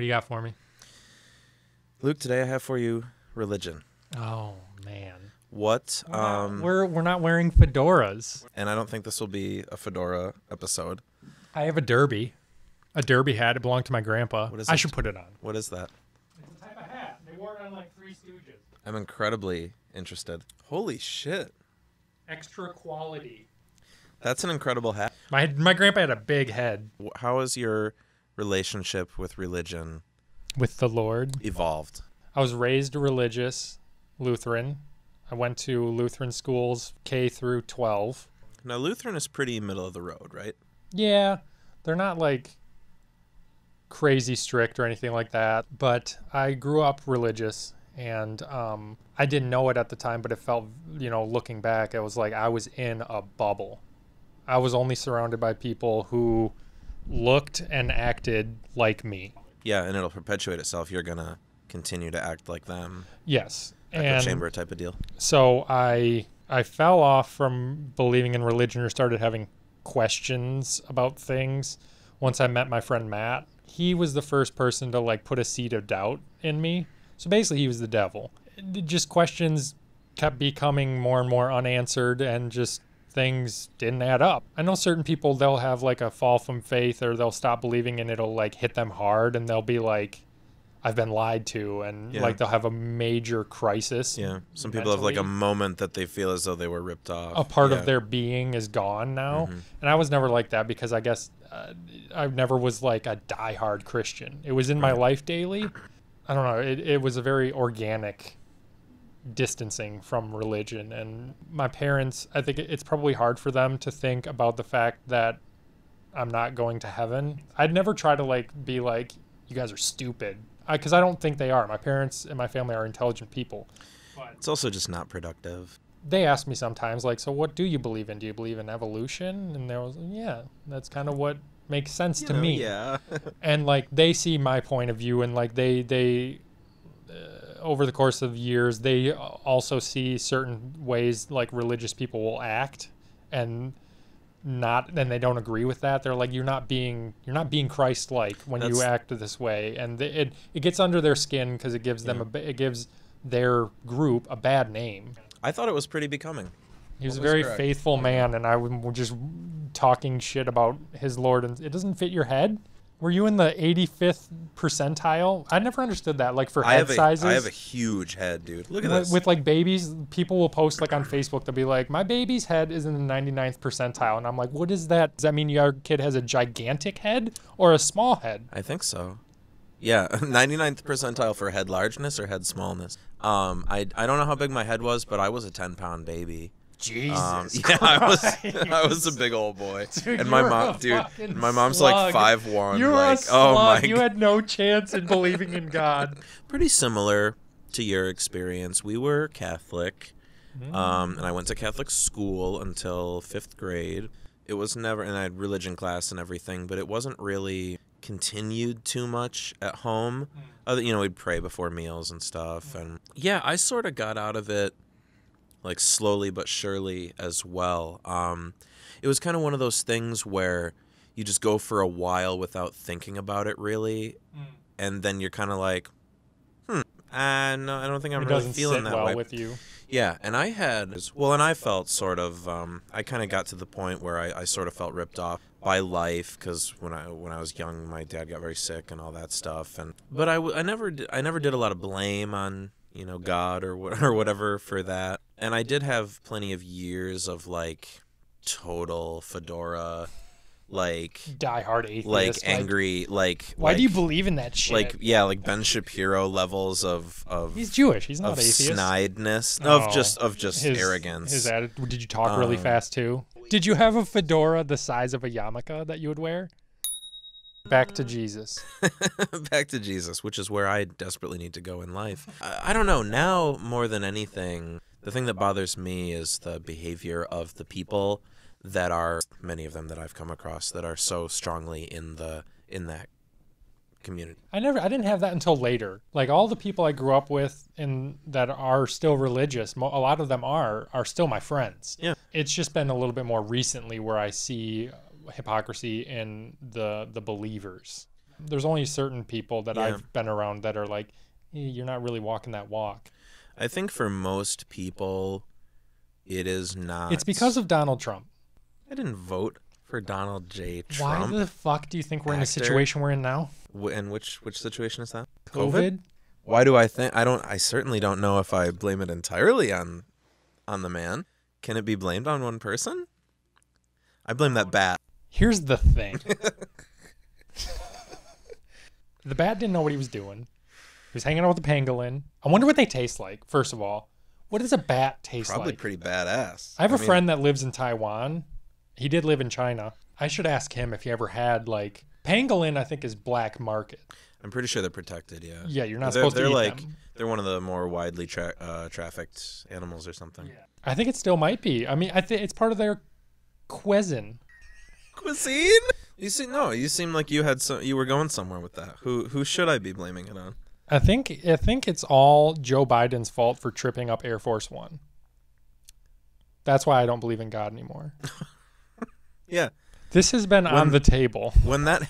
What do you got for me? Luke, today I have for you religion. Oh, man. What? We're not wearing fedoras. And I don't think this will be a fedora episode. I have a derby. A derby hat. It belonged to my grandpa. What is I it? should put it on. What is that? It's a type of hat. They wore it on like Three Stooges. I'm incredibly interested. Holy shit. Extra quality. That's an incredible hat. My grandpa had a big head. How has your relationship with religion With the Lord. evolved? I was raised religious, Lutheran. I went to Lutheran schools K through 12. Now, Lutheran is pretty middle of the road, right? Yeah, they're not like crazy strict or anything like that, but I grew up religious, and I didn't know it at the time, but it felt, looking back, it was like I was in a bubble. I was only surrounded by people who looked and acted like me. Yeah, and it'll perpetuate itself. You're going to continue to act like them. Yes. Echo And chamber type of deal. so I fell off from believing in religion, or started having questions about things once I met my friend Matt. He was the first person to like put a seed of doubt in me. So basically he was the devil. Just questions kept becoming more and more unanswered, and just things didn't add up. I know certain people, they'll have like a fall from faith, or they'll stop believing and it'll like hit them hard, and they'll be like, I've been lied to, and Yeah. like they'll have a major crisis. Yeah. Some people have like a mentally. moment that they feel as though they were ripped off. A part Yeah. of their being is gone now. Mhm. And I was never like that, because I guess I never was like a diehard Christian. It was in my Right. life daily. I don't know. It was a very organic distancing from religion. And my parents, I think it's probably hard for them to think about the fact that I'm not going to heaven. I'd never try to like be like, you guys are stupid, because I don't think they are. My parents and my family are intelligent people. It's also just not productive. They ask me sometimes, like, so what do you believe in? Do you believe in evolution? And they was, yeah, that's kind of what makes sense to me. Yeah. And like they see my point of view, and like they over the course of years, they also see certain ways like religious people will act, and they don't agree with that. They're like, you're not being Christ-like when you That's- act this way, and it gets under their skin, because it gives them it gives their group a bad name. I thought it was pretty becoming. He was a What was very correct? faithful man, and I was just talking shit about his Lord, and it doesn't fit your head. Were you in the 85th percentile? I never understood that. Like for head sizes, I have a huge head, dude. Look at this. with like babies, people will post like on Facebook. They'll be like, "My baby's head is in the 99th percentile," and I'm like, "What is that? Does that mean your kid has a gigantic head or a small head?" I think so. Yeah, 99th percentile for head largeness or head smallness. I don't know how big my head was, but I was a 10-pound baby. Jesus, Yeah, I was a Christ. big old boy. Dude, And my you're a mom, dude, fucking my mom's slug. like 5'1". You were like, a slug. oh my You had no chance in believing in God. Pretty similar to your experience. We were Catholic, and I went to Catholic school until 5th grade. It was never, and I had religion class and everything, but it wasn't really continued too much at home. We'd pray before meals and stuff, and yeah, I sort of got out of it like slowly but surely as well. It was kind of one of those things where you just go for a while without thinking about it really, and then you're kind of like, no, I don't think I'm It really doesn't feeling sit that well way. with you. Yeah, and I felt sort of, I kind of got to the point where I sort of felt ripped off by life, because when I was young, my dad got very sick and all that stuff, but I never did a lot of blame on God or whatever for that, and I did have plenty of years of like total fedora, like Die-hard atheist. like angry, Why do you like- believe in that shit? like Ben Shapiro levels of He's Jewish. He's not of atheist. snideness, no, Oh. of just His arrogance. His attitude. Did you talk really fast too? Did you have a fedora the size of a yarmulke that you would wear? Back to Jesus. Back to Jesus, which is where I desperately need to go in life. I don't know. Now, more than anything, the thing that bothers me is the behavior of the people that are, many of them that I've come across, that are so strongly in that community. I didn't have that until later. Like all the people I grew up with and that are still religious, a lot of them are still my friends. Yeah. It's just been a little bit more recently where I see hypocrisy in the believers. There's only certain people that Yeah. I've been around that are like, you're not really walking that walk. I think for most people, it is not. It's because of Donald Trump. I didn't vote for Donald J. Why Trump. the fuck do you think we're in the Actor. situation we're in now? And which situation is that? COVID? Why do I think I certainly don't know if I blame it entirely on the man. Can it be blamed on one person? I blame that bat. Here's the thing. The bat didn't know what he was doing. He was hanging out with the pangolin. I wonder what they taste like, first of all. What does a bat taste Probably like? pretty badass. I have a mean, friend that lives in Taiwan. He did live in China. I should ask him if he ever had, like... Pangolin, I think, is black market. I'm pretty sure they're protected, yeah. Yeah, you're not They're- supposed to they're eat like them. they're one of the more widely trafficked animals or something. I think it still might be. I mean, I think it's part of their cuisine. Cuisine? You seem like you were going somewhere with that. Who should I be blaming it on? I think it's all Joe Biden's fault for tripping up Air Force One. That's why I don't believe in God anymore. Yeah. This has been on the table. When that